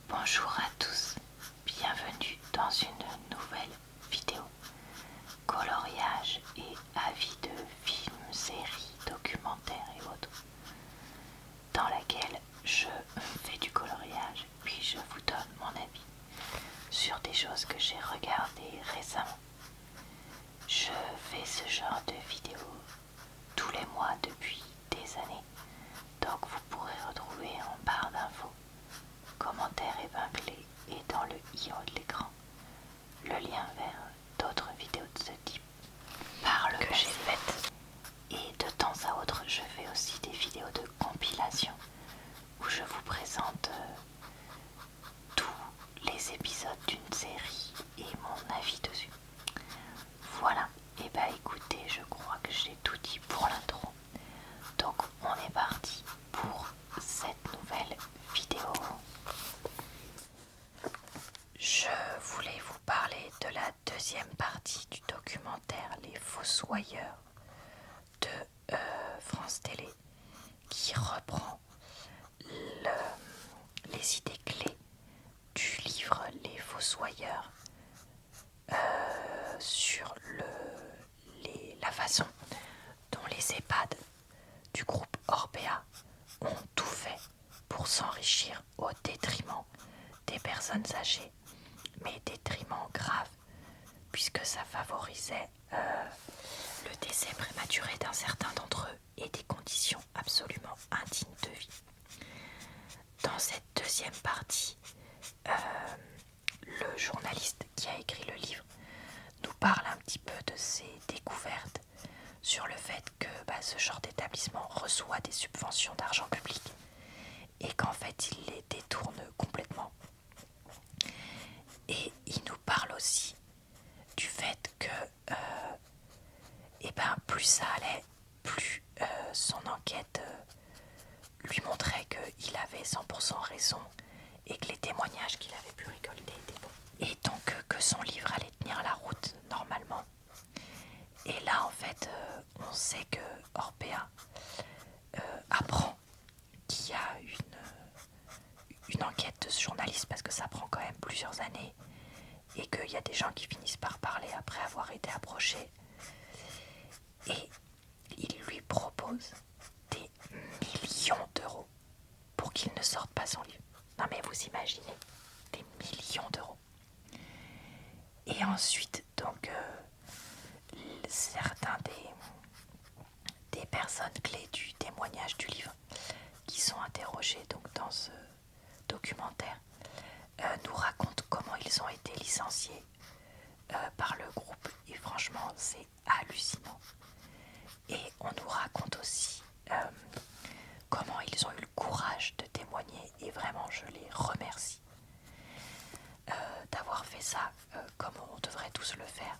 Bonjour à tous, bienvenue dans une nouvelle vidéo coloriage et avis de films, séries, documentaires et autres, dans laquelle je fais du coloriage puis je vous donne mon avis sur des choses que j'ai regardées récemment. Je fais ce genre de vidéos tous les mois depuis des années, donc vous pourrez retrouver en barre d'infos, commentaires épinglés et dans le i en haut de l'écran le lien vers d'autres vidéos de ce type que j'ai faites. Et de temps à autre je fais aussi des vidéos de compilation où je vous présente tous les épisodes d'une série et mon avis dessus. Voilà, et bah écoutez, je crois que j'ai tout dit pour l'intro, donc on est parti pour cette nouvelle vidéo. Je voulais vous parler de la deuxième partie du documentaire Les Fossoyeurs de France Télé, qui reprend les idées clés du livre Les Fossoyeurs sur la façon dont les EHPAD du groupe Orpea ont tout fait pour s'enrichir au détriment des personnes âgées, mais détriment grave puisque ça favorisait le décès prématuré d'un certain d'entre eux et des conditions absolument indignes de vie. Dans cette deuxième partie, le journaliste qui a écrit le livre nous parle un petit peu de ses découvertes sur le fait que ce genre d'établissement reçoit des subventions d'argent public et qu'en fait il les détourne complètement. Et il nous parle aussi du fait que plus ça allait, plus son enquête lui montrait qu'il avait 100% raison et que les témoignages qu'il avait pu récolter étaient bons. Et donc que son livre allait tenir la route normalement. Et là en fait on sait que Orpea apprend qu'il y a une enquête de ce journaliste, parce que ça prend quand même plusieurs années et qu'il y a des gens qui finissent par parler après avoir été approchés, et il lui propose des millions d'euros pour qu'il ne sorte pas son livre. Non mais vous imaginez, des millions d'euros. Et ensuite donc certains des personnes clés du témoignage du livre qui sont interrogées donc dans ce documentaire nous racontent comment ils ont été licenciés par le groupe, et franchement c'est hallucinant. Et on nous raconte aussi comment ils ont eu le courage de témoigner, et vraiment je les remercie d'avoir fait ça comme on devrait tous le faire.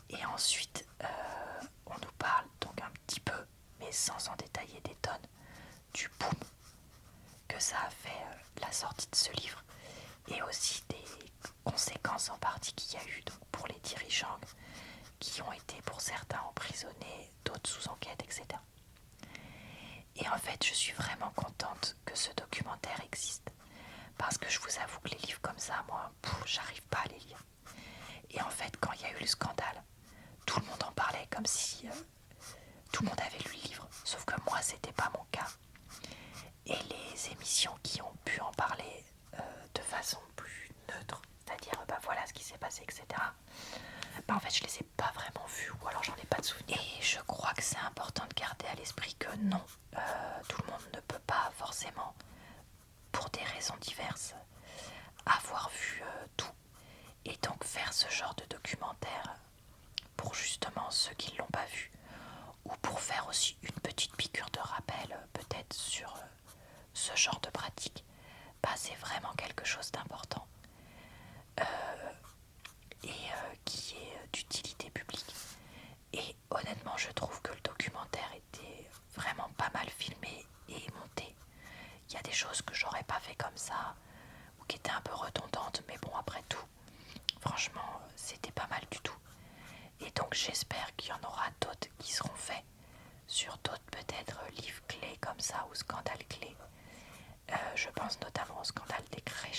Et ensuite on nous parle donc un petit peu, mais sans en détailler des tonnes, du boom que ça a fait la sortie de ce livre, et aussi des conséquences en partie qu'il y a eu donc pour les dirigeants qui ont été pour certains emprisonnés, d'autres sous enquête, etc. Et en fait je suis vraiment contente que ce documentaire existe, parce que je vous avoue que les livres comme ça, moi, j'arrive pas à les lire. Et en fait quand il y a eu le scandale, tout le monde en parlait comme si tout le monde avait lu le livre, sauf que moi c'était pas mon cas. Et les émissions qui ont pu en parler de façon plus neutre, c'est-à-dire voilà ce qui s'est passé, etc., en fait je les ai pas vraiment vues, ou alors j'en ai pas de souvenir. Et je crois que c'est important de garder à l'esprit que non, tout le monde ne peut pas forcément, pour des raisons diverses, avoir vu tout. Et donc faire ce genre de documentaire pour justement ceux qui ne l'ont pas vu, ou pour faire aussi une petite piqûre de rappel peut-être sur ce genre de pratique, c'est vraiment quelque chose d'important et qui est d'utilité publique. Et honnêtement je trouve que le documentaire était vraiment pas mal filmé et monté. Il y a des choses que j'aurais pas fait comme ça, ou qui étaient un peu redondantes, mais bon, après tout, franchement c'était pas mal du tout. Et donc j'espère qu'il y en aura d'autres qui seront faits sur d'autres peut-être livres clés comme ça, ou scandales clés. Je pense notamment au scandale des crèches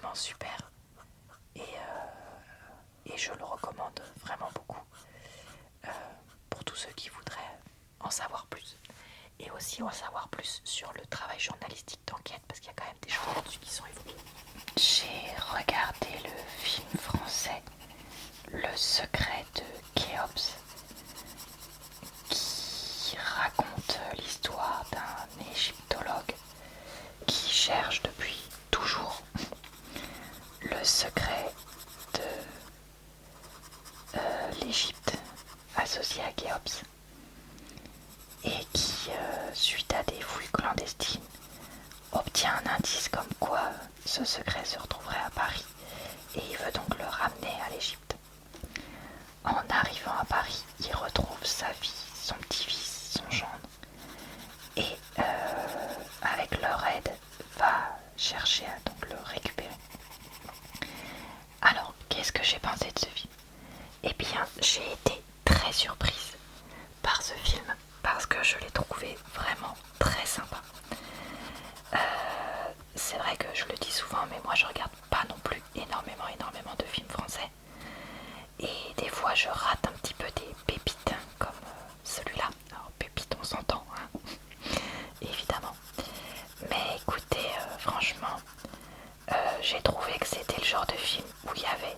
vraiment super et je le recommande vraiment beaucoup pour tous ceux qui voudraient en savoir plus. Et aussi en savoir plus sur le travail journalistique d'enquête, parce qu'il y a quand même des choses là-dessus qui sont évoquées. J'ai regardé le film français Le secret de Khéops, qui raconte l'histoire d'un égyptologue qui cherche depuis toujours le secret de l'Égypte associé à Khéops, et qui, suite à des fouilles clandestines, obtient un indice comme quoi ce secret se retrouverait à Paris, et il veut donc le ramener à l'Égypte. En arrivant à Paris, il retrouve sa fille, son petit-fils, son gendre, et avec leur aide, va chercher à donc le récupérer. Alors, qu'est-ce que j'ai pensé de ce film? Eh bien, j'ai été très surprise par ce film, parce que je l'ai trouvé vraiment très sympa. C'est vrai que je le dis souvent, mais moi je regarde pas non plus énormément de films français. Et des fois je rate un petit peu des pépites comme celui-là. Alors pépites on s'entend, hein, évidemment. Mais écoutez, franchement, j'ai trouvé que c'était le genre de film où il y avait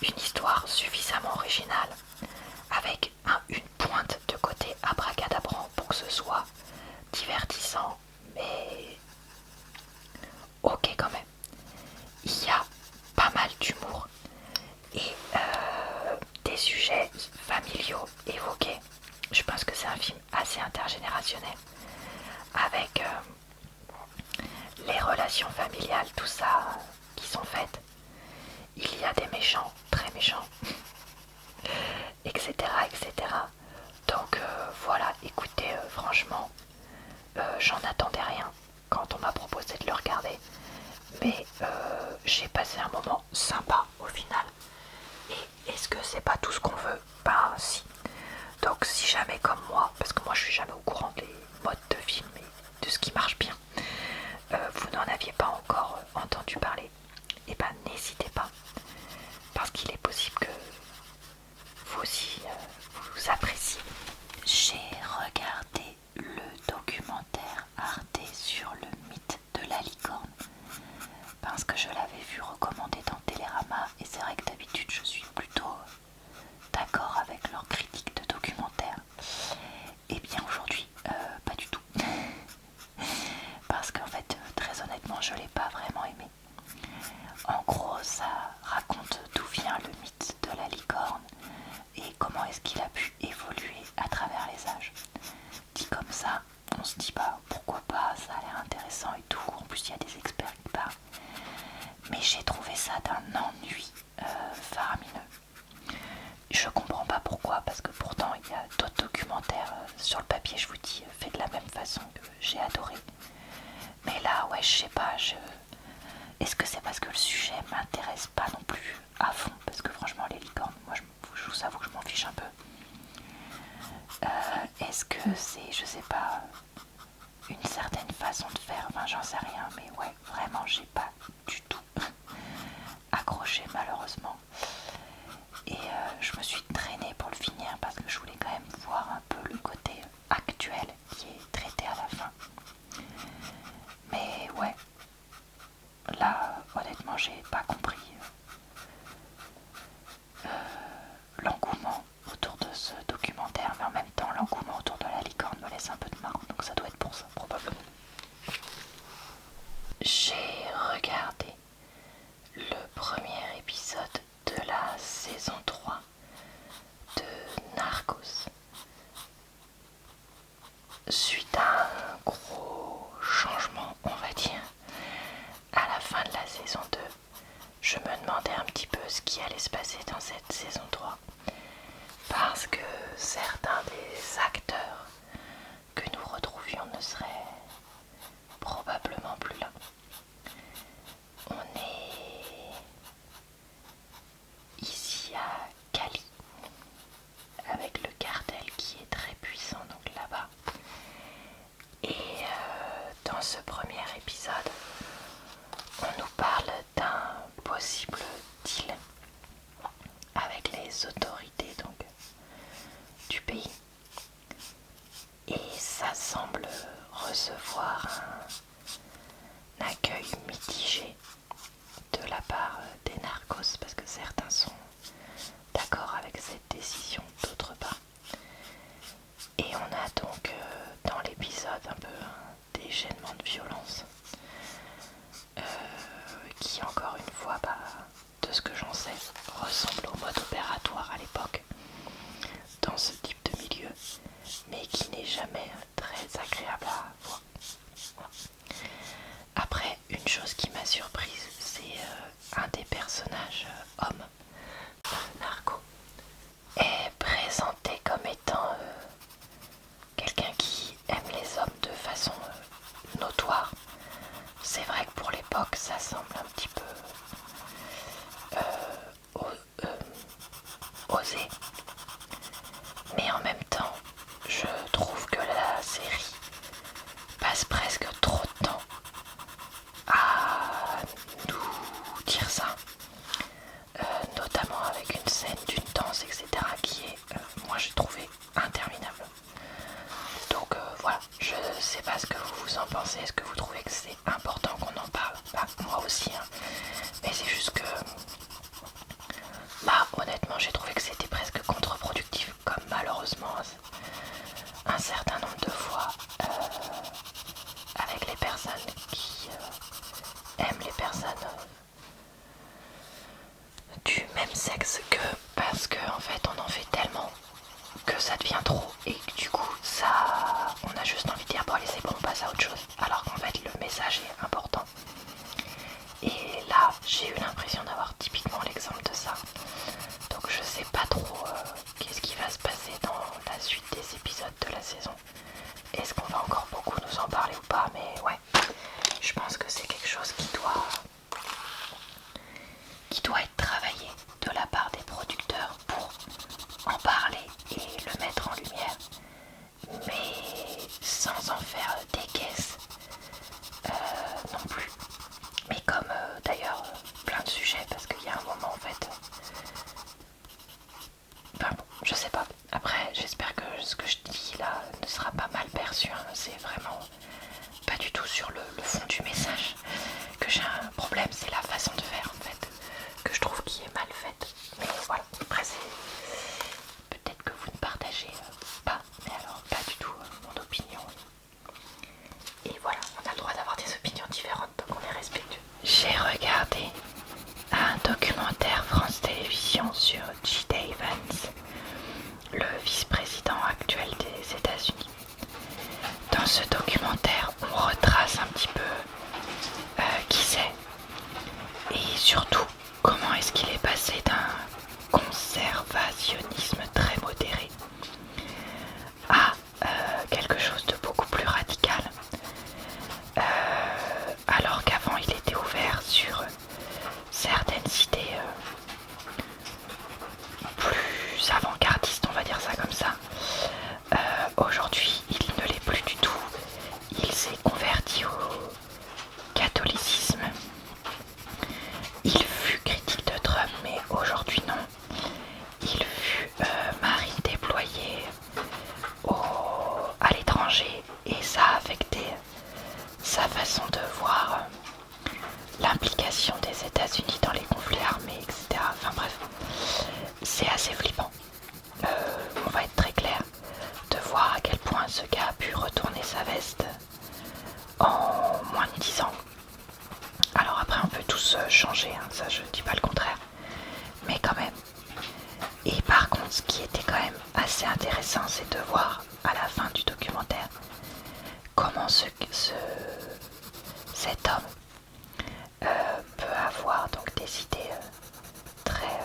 une histoire suffisamment originale, avec une pointe de côté abracadabrant pour que ce soit divertissant, mais ok quand même. Il y a pas mal d'humour et des sujets familiaux évoqués. Je pense que c'est un film assez intergénérationnel, avec les relations familiales, tout ça qui sont faites. Il y a des méchants, très méchants, etc. etc. Donc voilà, écoutez, franchement, j'en attendais rien quand on m'a proposé de le regarder. Mais j'ai passé un moment sympa au final. Et est-ce que c'est pas tout ce qu'on veut? Ben si. Donc si jamais comme moi, parce que moi je suis jamais au courant des modes de film et de ce qui marche bien, vous n'en aviez pas encore entendu parler, et ben n'hésitez pas. Parce qu'il est possible que vous aussi vous appréciez. J'ai regardé le documentaire Arte sur le mythe de la licorne, parce que je l'avais vu recommandé dans Télérama, et c'est vrai que d'habitude je suis plutôt d'accord avec leurs critiques de documentaires. Et bien aujourd'hui, pas du tout. Parce qu'en fait, très honnêtement, je l'ai pas vraiment aimé. En gros, ça raconte d'où vient le mythe de la licorne et comment est-ce qu'il a pu évoluer à travers les âges. Dit comme ça, on se dit bah pourquoi pas, ça a l'air intéressant et tout. En plus, il y a des experts qui parlent. Mais j'ai trouvé ça d'un ennui faramineux. Je comprends pas pourquoi, parce que pourtant il y a d'autres documentaires sur le papier, je vous dis, faits de la même façon, que j'ai adoré. Mais là, ouais, je sais pas, est-ce que c'est parce que le sujet m'intéresse pas non plus à fond? Parce que franchement, les licornes, moi je vous avoue que je m'en fiche un peu. Est-ce que c'est, je sais pas, une certaine façon de faire? Enfin, j'en sais rien, mais ouais, vraiment, j'ai pas du tout accroché malheureusement. Et je me suis traînée pour le finir parce que je voulais quand même voir un peu le côté actuel qui est traité à la fin. Mais ouais, là honnêtement j'ai pas compris l'engouement autour de ce documentaire, mais en même temps l'engouement autour de la licorne me laisse un peu de marre, donc ça doit être pour ça probablement. J'ai regardé le premier épisode de la saison 3 de Narcos. Suite à un gros changement, on va dire, à la fin de la saison 2, je me demandais un petit peu ce qui allait se passer dans cette saison 3, parce que certains des acteurs que nous retrouvions ne seraient probablement plus là. On est ici à Cali, avec le cartel qui est très puissant donc là-bas. Et dans ce premier épisode, on nous parle d'un possible deal avec les autorités donc, du pays. Et ça semble recevoir un accueil mitigé de la part des narcos, parce que certains sont d'accord avec cette décision, d'autres pas. Et on a donc dans l'épisode un peu un déchaînement de violence qui encore une fois, de ce que j'en sais, ressemble au mode opératoire à l'époque dans ce type de milieu, mais qui n'est jamais très agréable à voir. Après, une chose qui m'a surprise, c'est un des personnages hommes narco est présenté comme étant quelqu'un qui aime les hommes de façon notoire. C'est vrai que pour l'époque, ça semble un petit peu osé, mais en même temps, je trouve que la série passe presque trop de temps à nous dire ça, notamment avec une scène d'une danse, etc., qui est, moi j'ai trouvé interminable. Donc voilà, je sais pas ce que vous en pensez, est-ce que vous trouvez que c'est important qu'on en parle? Moi aussi, hein. Mais c'est juste que, honnêtement, j'ai trouvé que c'était presque contre-productif, comme malheureusement un certain nombre de fois avec les personnes qui aiment les personnes du même sexe, que parce que en fait on en fait tellement que ça devient trop et que du coup ça, on a juste envie de dire bon allez c'est bon, on passe à autre chose, alors qu'en fait le message est important. Et là j'ai eu l'impression d'avoir typiquement l'exemple de ça, donc je sais pas trop qu'est-ce qui va se passer dans la suite des épisodes de la saison. Est-ce qu'on va encore beaucoup nous en parler ou pas? Mais ouais, je pense que c'est quelque chose qui doit être travaillé de la part des producteurs pour en parler et le mettre en lumière, mais sans en faire des caisses non plus. Mais comme d'ailleurs plein de sujets, parce qu'il y a un moment en fait, je sais pas. Après, j'espère que ce que je dis là ne sera pas mal perçu, hein. C'est vraiment pas du tout sur le fond du message que j'ai un problème, c'est la façon de faire en fait, que je trouve qui est mal faite. Mais voilà, après c'est peut-être que vous ne partagez pas, mais alors pas du tout mon opinion. Et voilà, on a le droit d'avoir des opinions différentes, donc on est respectueux. J'ai regardé un documentaire France Télévisions sur J.D. Vance, le vice-président actuel des États-Unis. Dans ce documentaire, on retrace un petit peu qui c'est et surtout comment est-ce qu'il est passé d'un conservationnisme très modéré à quelque chose de beaucoup plus radical, alors qu'avant il était ouvert sur certaines idées plus avant-gardistes, on va dire ça comme ça. Aujourd'hui il ne l'est plus du tout, il s'est converti au catholicisme. Il fut critique de Trump, mais aujourd'hui non. Il fut marine déployée à l'étranger et ça a affecté sa façon de voir l'implication des États-Unis dans les conflits armés, etc. Enfin bref, c'est assez flippant. On va être très clair de voir à quel point ce gars a pu retourner sa veste en moins de 10 ans. Alors après on peut tous changer, hein, ça je dis pas le contraire, mais quand même. Et par contre ce qui était quand même assez intéressant, c'est de voir à la fin du documentaire comment cet homme peut avoir donc des idées très,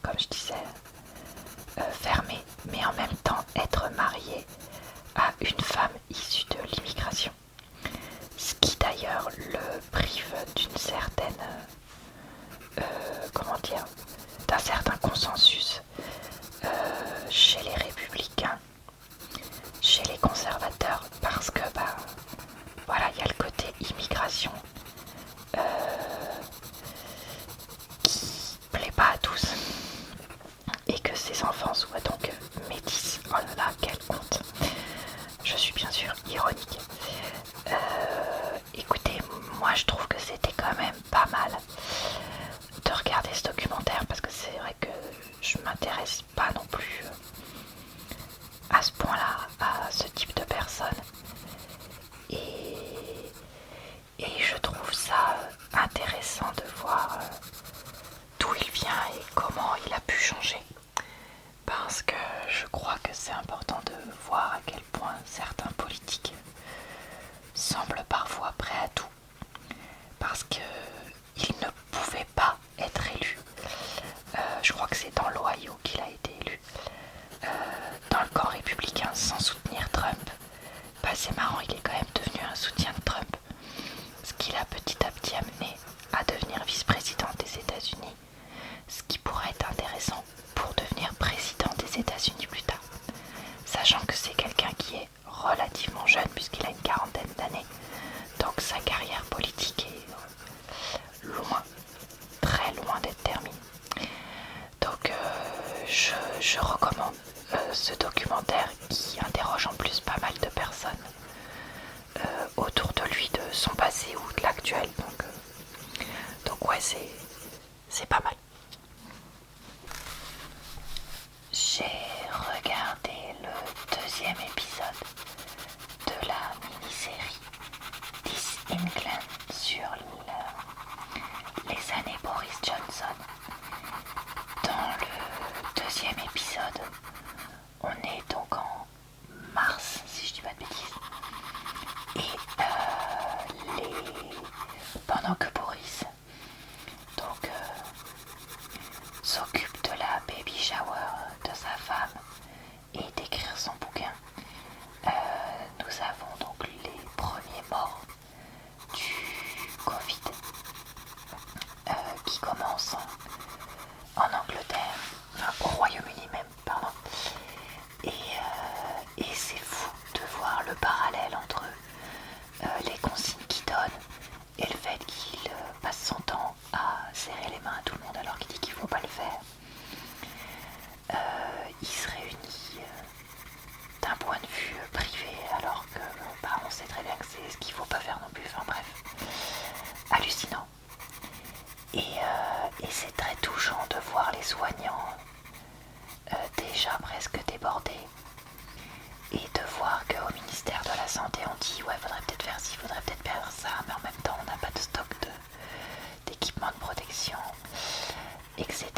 comme je disais, fermées, mais en même temps être marié à une femme issue de l'immigration. Ce qui d'ailleurs le prive d'une certaine, d'un certain consensus chez les républicains, chez les conservateurs, parce que voilà, il y a le côté immigration suis bien sûr ironique. Écoutez, moi je trouve que c'était quand même pas mal de regarder ce documentaire parce que c'est vrai que je m'intéresse pas non plus à ce point-là à ce type de personnes et je trouve ça intéressant de voir d'où il vient et comment il a pu changer, parce que je crois que c'est important de voir à quel point certains politiques semblent parfois prêts à tout, parce qu'ils ne pouvaient pas être élus. Je crois que c'est dans l'Ohio qu'il a été élu, dans le camp républicain, sans soutenir Trump. Bah, c'est marrant, il est quand même devenu un soutien de Trump, ce qui l'a petit à petit amené à devenir vice-président des États-Unis, ce qui pourrait être intéressant pour devenir président des États-Unis plus tard, sachant que c'est quelqu'un qui est relativement jeune puisqu'il a une quarantaine d'années, donc sa carrière politique est loin, très loin d'être terminée. Donc je recommande ce documentaire qui interroge en plus pas mal de personnes autour de lui, de son passé ou de l'actuel, donc ouais, c'est pas mal. J'ai regardé le deuxième épisode de la mini-série This England sur les années Boris Johnson. Dans le deuxième épisode, on est donc en mars, si je dis pas de bêtises, et pendant que Boris donc s'occupe de la baby shower de sa femme et d'écrire son bouquin, nous avons donc les premiers morts du Covid qui commencent en Angleterre, enfin, au Royaume-Uni même, pardon. Et c'est fou de voir le parallèle entre les consignes qu'il donne et le fait qu'il passe son temps à serrer les mains à tout le monde alors qu'il dit qu'il ne faut pas le faire. Il se réunit d'un point de vue privé alors que on sait très bien que c'est ce qu'il ne faut pas faire non plus, enfin bref, hallucinant. Et c'est très touchant de voir les soignants déjà presque débordés et de voir qu'au ministère de la Santé on dit ouais, faudrait peut-être faire ci, faudrait peut-être faire ça, mais en même temps on n'a pas de stock d'équipements de protection, etc.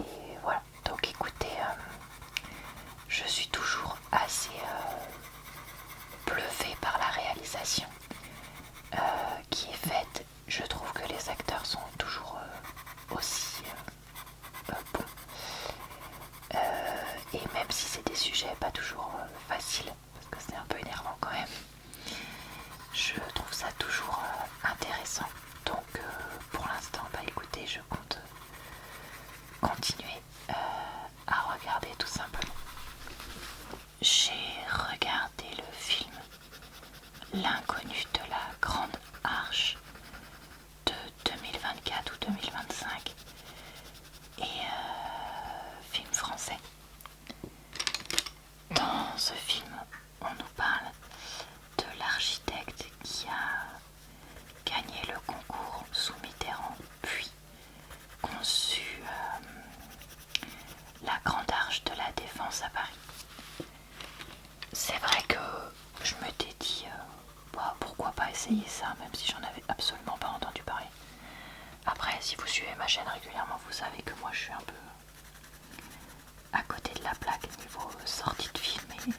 Et voilà, donc écoutez, je suis toujours assez bluffée par la réalisation qui est faite. Je trouve que les acteurs sont toujours aussi bons. Et même si c'est des sujets pas toujours faciles, parce que c'est un peu énervant quand même, je trouve ça toujours intéressant. Donc pour l'instant, écoutez, je compte continuer à regarder tout simplement. J'ai regardé le film L'inconnu de la Grande Arche de 2024 ou 2025 et film français. Dans ce film, on nous parle de l'architecte qui a gagné le concours sous Mitterrand, puis conçu la Grande Arche de la Défense à Paris. C'est vrai que je m'étais dit pourquoi pas essayer ça, même si j'en avais absolument pas entendu parler. Après, si vous suivez ma chaîne régulièrement, vous savez que moi je suis un peu à côté de la plaque niveau sortie de film et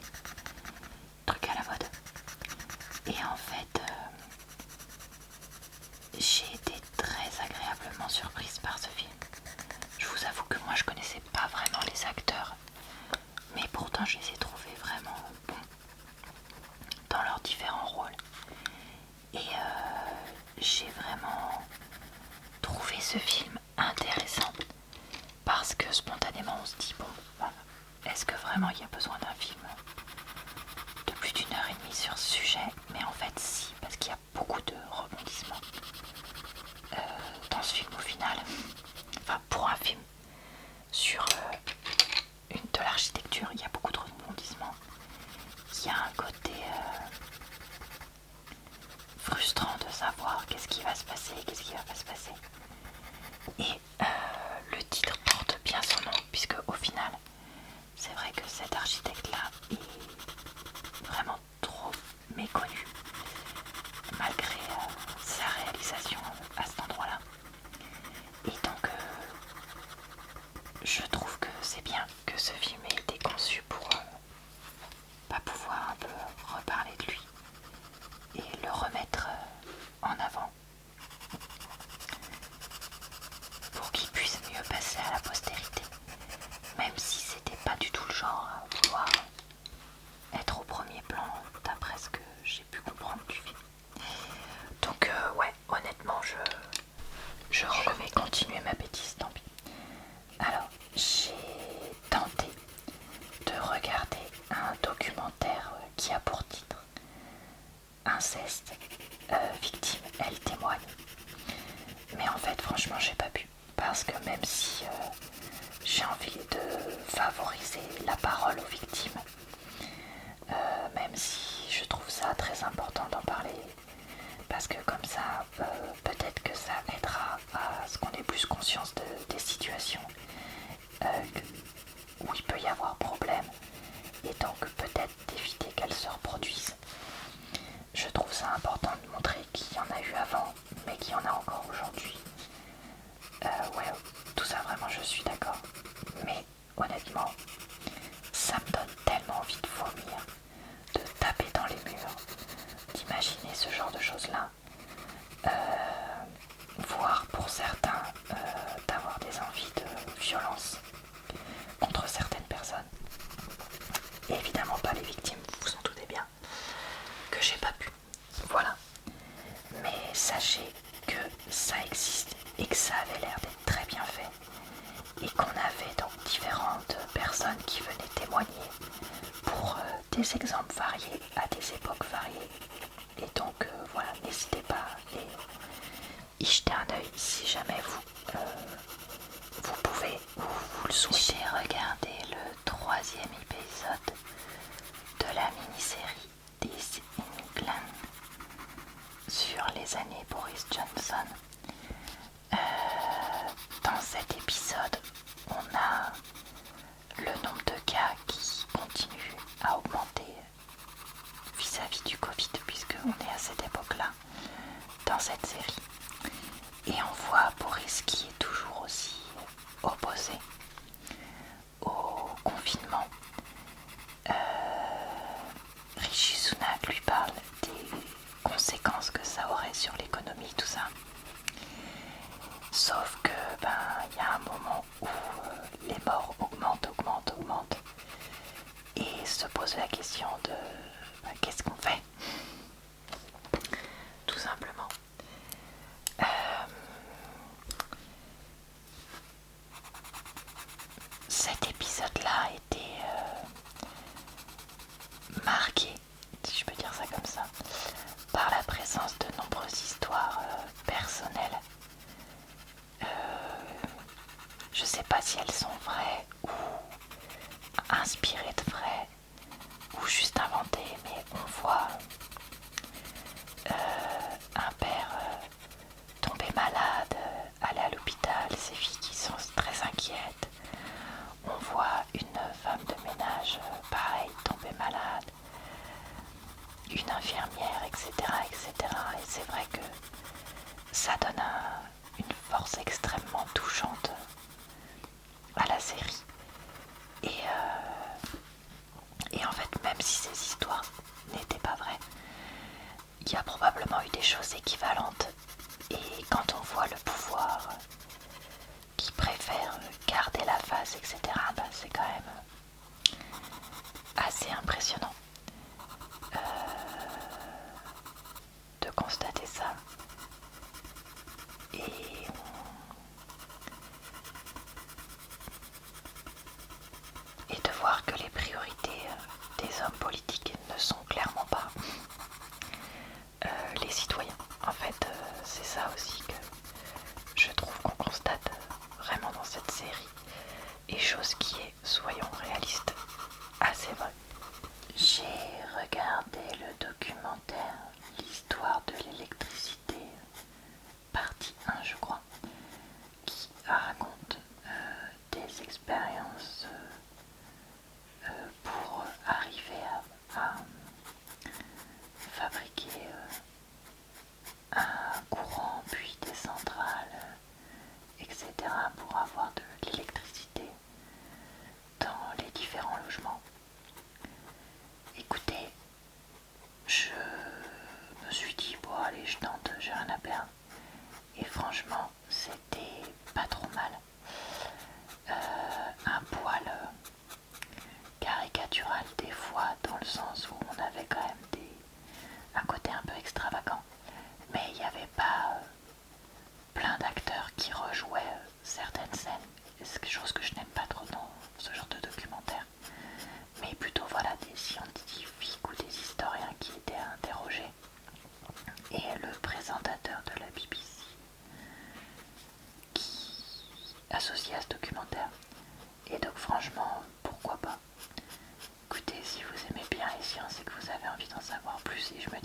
trucs à la mode. Et en fait, j'ai été très agréablement surprise par ce film. Je vous avoue que moi je connaissais pas vraiment les acteurs, mais pourtant je les ai trouvés vraiment bons dans leurs différents rôles. Et j'ai vraiment trouvé ce film intéressant parce que spontanément on se dit est-ce que vraiment il y a besoin d'un film de plus d'1 heure et demie sur ce sujet? Mais en fait si, parce qu'il y a beaucoup de rebondissements dans ce film au final. Enfin, pour un film sur de l'architecture, il y a beaucoup de rebondissements. Il y a un côté qui va se passer, qu'est-ce qui va pas se passer. Et le titre porte bien son nom, puisque au final, c'est vrai que cet architecte-là est vraiment trop méconnu, malgré sa réalisation à cet endroit-là. Et donc, je trouve que c'est bien que ce film ait été conçu pour pouvoir un peu reparler de lui et le remettre en avant pour qu'il puisse mieux passer à la postérité, même si c'était pas du tout le genre à vouloir être au premier plan d'après ce que j'ai pu comprendre du film. Donc ouais, honnêtement je vais continuer ma bêtise, tant pis. Alors j'ai tenté de regarder un documentaire qui a pour titre Inceste, victime, elle témoigne. Mais en fait franchement j'ai pas pu, parce que même si j'ai envie de favoriser la parole aux victimes, même si je trouve ça très important d'en parler, parce que comme ça peut-être que ça aidera à ce qu'on ait plus conscience des situations où il peut y avoir problème, et donc peut-être d'éviter qu'elles se reproduisent. Je trouve ça important de montrer qu'il y en a eu avant, mais qu'il y en a encore aujourd'hui. Ouais, tout ça vraiment je suis d'accord. Mais honnêtement, ça me donne tellement envie de vomir, de taper dans les murs, d'imaginer ce genre de choses-là. Voire pour certains d'avoir des envies de violence contre certaines personnes. Et évidemment pas les victimes, vous vous en doutez bien que j'ai pas pu. Voilà. Mais sachez que ça existe et que ça avait l'air d'être très bien fait. Et qu'on avait donc différentes personnes qui venaient témoigner pour des exemples variés à des époques variées. Et donc voilà, n'hésitez pas à y jeter un œil si jamais vous pouvez ou vous le souhaitez. J'ai regardé le 3e épisode de la mini-série This England sur les années Boris Johnson. Dans cet épisode, on a le nombre de cas qui continue à augmenter vis-à-vis du Covid, puisqu'on est à cette époque-là dans cette série. Et on voit Boris qui est toujours aussi opposé au confinement. Rishi Sunak lui parle des conséquences que ça aurait sur l'économie, tout ça. Sauf que y a un moment où les morts augmentent et se pose la question de qu'est-ce qu'on fait, tout simplement. Cet épisode-là a été marqué, si je peux dire ça comme ça, par la présence de nombreuses histoires personnelles. Je sais pas si elles sont vraies ou inspirées de vraies ou juste inventées, mais on voit un père tombé malade, aller à l'hôpital, ses filles qui sont très inquiètes. On voit une femme de ménage, pareil, tombée malade, une infirmière, etc. Et c'est vrai que ça donne une force extrêmement touchante à la série. Et en fait, même si ces histoires n'étaient pas vraies, il y a probablement eu des choses équivalentes. Et quand on voit le pouvoir qui préfère garder la face, etc., c'est quand même assez impressionnant de constater ça. Et de voir que les priorités des hommes politiques ne sont clairement pas les citoyens. En fait, c'est ça aussi que je trouve qu'on constate vraiment dans cette série. Et chose qui est, soyons réalistes, assez vraie. J'ai regardé le documentaire L'histoire de l'électricité si je me